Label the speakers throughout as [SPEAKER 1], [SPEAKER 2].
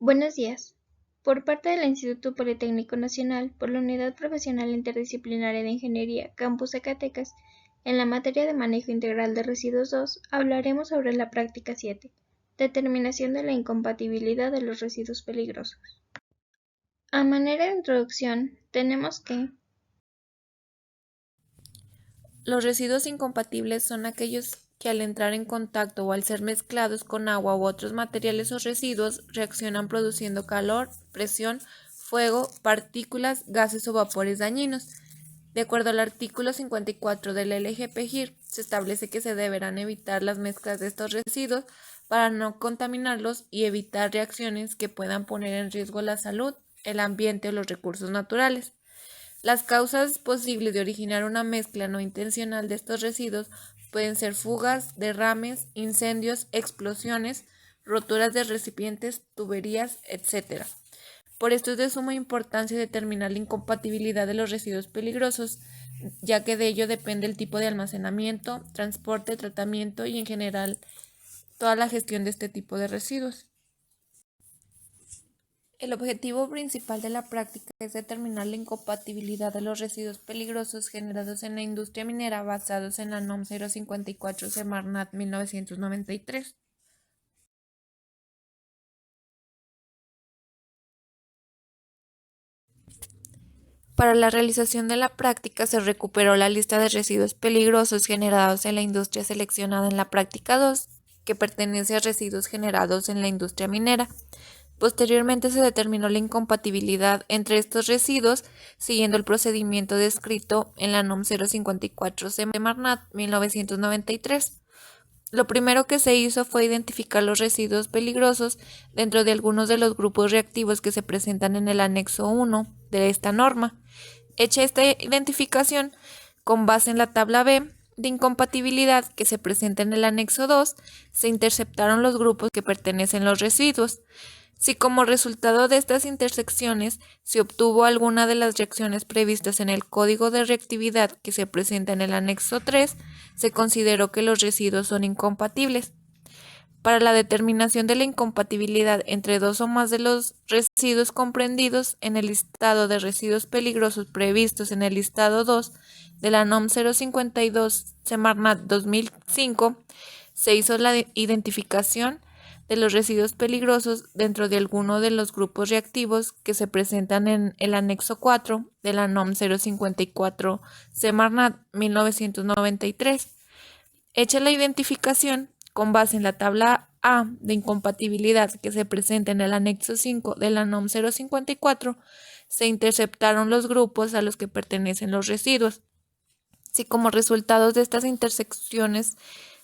[SPEAKER 1] Buenos días. Por parte del Instituto Politécnico Nacional, por la Unidad Profesional Interdisciplinaria de Ingeniería Campus Zacatecas, en la materia de Manejo Integral de Residuos 2, hablaremos sobre la práctica 7, determinación de la incompatibilidad de los residuos peligrosos. A manera de introducción, tenemos que
[SPEAKER 2] los residuos incompatibles son aquellos que al entrar en contacto o al ser mezclados con agua u otros materiales o residuos reaccionan produciendo calor, presión, fuego, partículas, gases o vapores dañinos. De acuerdo al artículo 54 del LGP-GIR, se establece que se deberán evitar las mezclas de estos residuos para no contaminarlos y evitar reacciones que puedan poner en riesgo la salud, el ambiente o los recursos naturales. Las causas posibles de originar una mezcla no intencional de estos residuos pueden ser fugas, derrames, incendios, explosiones, roturas de recipientes, tuberías, etc. Por esto es de suma importancia determinar la incompatibilidad de los residuos peligrosos, ya que de ello depende el tipo de almacenamiento, transporte, tratamiento y en general toda la gestión de este tipo de residuos. El objetivo principal de la práctica es determinar la incompatibilidad de los residuos peligrosos generados en la industria minera basados en la NOM 054 Semarnat 1993. Para la realización de la práctica se recuperó la lista de residuos peligrosos generados en la industria seleccionada en la práctica 2, que pertenece a residuos generados en la industria minera. Posteriormente se determinó la incompatibilidad entre estos residuos siguiendo el procedimiento descrito en la NOM 054 Semarnat 1993. Lo primero que se hizo fue identificar los residuos peligrosos dentro de algunos de los grupos reactivos que se presentan en el anexo 1 de esta norma. Hecha esta identificación, con base en la tabla B de incompatibilidad que se presenta en el anexo 2, se interceptaron los grupos que pertenecen a los residuos. Si como resultado de estas intersecciones se obtuvo alguna de las reacciones previstas en el código de reactividad que se presenta en el anexo 3, se consideró que los residuos son incompatibles. Para la determinación de la incompatibilidad entre dos o más de los residuos comprendidos en el listado de residuos peligrosos previstos en el listado 2 de la NOM 052 Semarnat 2005, se hizo la identificación de los residuos peligrosos dentro de alguno de los grupos reactivos que se presentan en el anexo 4 de la NOM 054 Semarnat 1993. Hecha la identificación, con base en la tabla A de incompatibilidad que se presenta en el anexo 5 de la NOM 054, se interceptaron los grupos a los que pertenecen los residuos. Si como resultado de estas intersecciones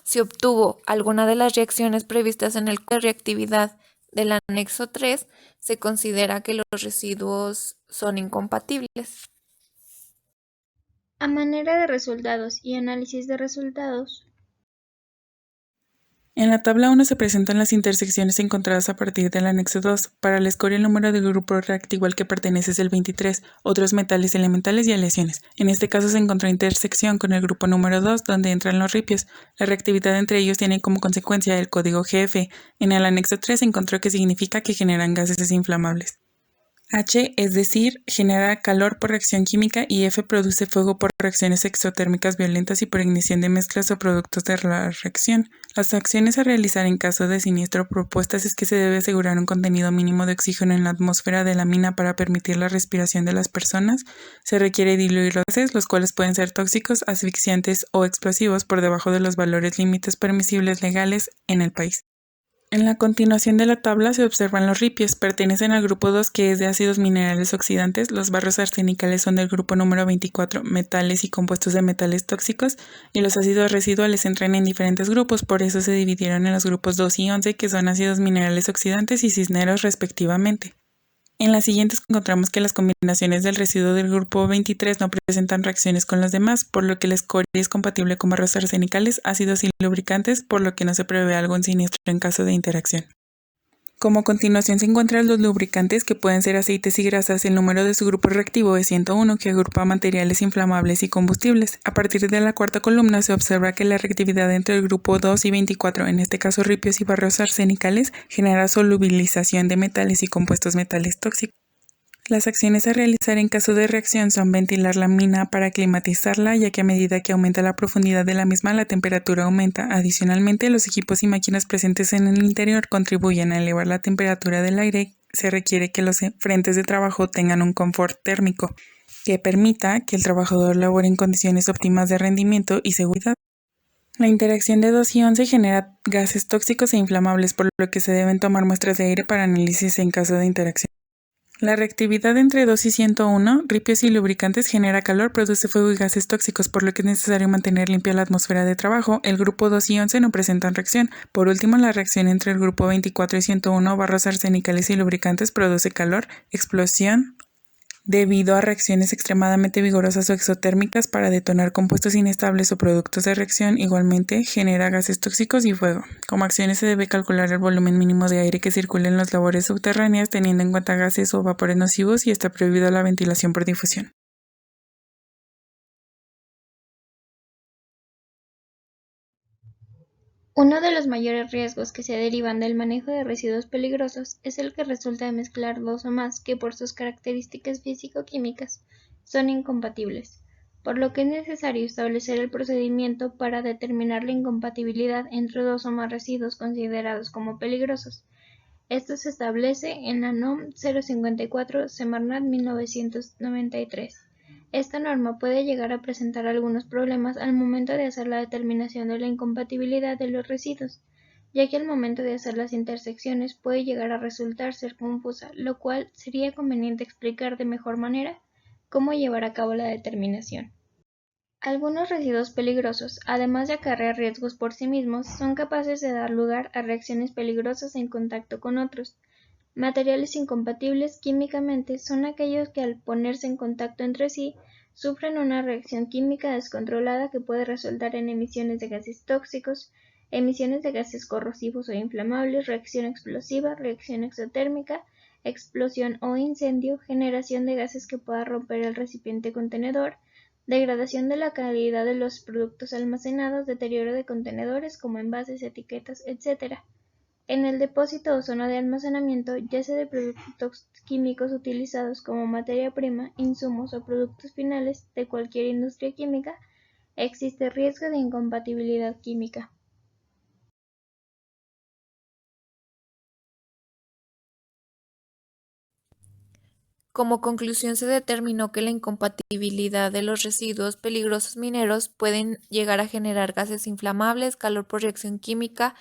[SPEAKER 2] se obtuvo alguna de las reacciones previstas en el código de reactividad del anexo 3, se considera que los residuos son incompatibles.
[SPEAKER 1] a manera de resultados y análisis de resultados.
[SPEAKER 3] En la tabla 1 se presentan las intersecciones encontradas a partir del anexo 2. Para la escoria el número del grupo reactivo al que pertenece es el 23, otros metales elementales y aleaciones. En este caso se encontró intersección con el grupo número 2, donde entran los ripios. La reactividad entre ellos tiene como consecuencia el código GF. En el anexo 3 se encontró que significa que generan gases inflamables. H, es decir, genera calor por reacción química y F produce fuego por reacciones exotérmicas violentas y por ignición de mezclas o productos de la reacción. Las acciones a realizar en caso de siniestro propuestas es que se debe asegurar un contenido mínimo de oxígeno en la atmósfera de la mina para permitir la respiración de las personas. Se requiere diluir los gases, los cuales pueden ser tóxicos, asfixiantes o explosivos por debajo de los valores límites permisibles legales en el país. En la continuación de la tabla se observan los ripios, pertenecen al grupo 2 que es de ácidos minerales oxidantes, los barros arsenicales son del grupo número 24, metales y compuestos de metales tóxicos, y los ácidos residuales entran en diferentes grupos, por eso se dividieron en los grupos 2 y 11 que son ácidos minerales oxidantes y cisneros respectivamente. En las siguientes encontramos que las combinaciones del residuo del grupo 23 no presentan reacciones con los demás, por lo que la escoria es compatible con barros arsenicales, ácidos y lubricantes, por lo que no se prevé algún siniestro en caso de interacción. Como continuación se encuentran los lubricantes, que pueden ser aceites y grasas. El número de su grupo reactivo es 101, que agrupa materiales inflamables y combustibles. A partir de la cuarta columna se observa que la reactividad entre el grupo 2 y 24, en este caso ripios y barros arsenicales, genera solubilización de metales y compuestos metales tóxicos. Las acciones a realizar en caso de reacción son ventilar la mina para climatizarla, ya que a medida que aumenta la profundidad de la misma, la temperatura aumenta. Adicionalmente, los equipos y máquinas presentes en el interior contribuyen a elevar la temperatura del aire. Se requiere que los frentes de trabajo tengan un confort térmico que permita que el trabajador labore en condiciones óptimas de rendimiento y seguridad. La interacción de dos iones genera gases tóxicos e inflamables, por lo que se deben tomar muestras de aire para análisis en caso de interacción. La reactividad entre 2 y 101, ripios y lubricantes, genera calor, produce fuego y gases tóxicos, por lo que es necesario mantener limpia la atmósfera de trabajo. El grupo 2 y 11 no presentan reacción. Por último, la reacción entre el grupo 24 y 101, barros arsenicales y lubricantes, produce calor, explosión, debido a reacciones extremadamente vigorosas o exotérmicas para detonar compuestos inestables o productos de reacción. Igualmente, genera gases tóxicos y fuego. Como acciones se debe calcular el volumen mínimo de aire que circula en las labores subterráneas, teniendo en cuenta gases o vapores nocivos, y está prohibida la ventilación por difusión.
[SPEAKER 1] Uno de los mayores riesgos que se derivan del manejo de residuos peligrosos es el que resulta de mezclar dos o más que por sus características físico-químicas son incompatibles, por lo que es necesario establecer el procedimiento para determinar la incompatibilidad entre dos o más residuos considerados como peligrosos. Esto se establece en la NOM 054 Semarnat 1993. Esta norma puede llegar a presentar algunos problemas al momento de hacer la determinación de la incompatibilidad de los residuos, ya que al momento de hacer las intersecciones puede llegar a resultar ser confusa, lo cual sería conveniente explicar de mejor manera cómo llevar a cabo la determinación. Algunos residuos peligrosos, además de acarrear riesgos por sí mismos, son capaces de dar lugar a reacciones peligrosas en contacto con otros. Materiales incompatibles químicamente son aquellos que al ponerse en contacto entre sí sufren una reacción química descontrolada que puede resultar en emisiones de gases tóxicos, emisiones de gases corrosivos o inflamables, reacción explosiva, reacción exotérmica, explosión o incendio, generación de gases que pueda romper el recipiente contenedor, degradación de la calidad de los productos almacenados, deterioro de contenedores como envases, etiquetas, etc. En el depósito o zona de almacenamiento, ya sea de productos químicos utilizados como materia prima, insumos o productos finales de cualquier industria química, existe riesgo de incompatibilidad química.
[SPEAKER 2] Como conclusión, se determinó que la incompatibilidad de los residuos peligrosos mineros pueden llegar a generar gases inflamables, calor por reacción química,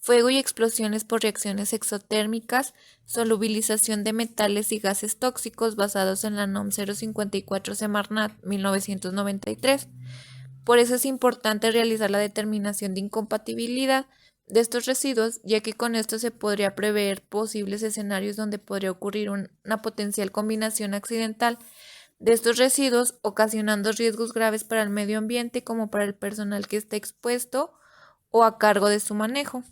[SPEAKER 2] fuego y explosiones por reacciones exotérmicas, solubilización de metales y gases tóxicos basados en la NOM 054 Semarnat 1993. Por eso es importante realizar la determinación de incompatibilidad de estos residuos, ya que con esto se podría prever posibles escenarios donde podría ocurrir una potencial combinación accidental de estos residuos, ocasionando riesgos graves para el medio ambiente como para el personal que está expuesto o a cargo de su manejo.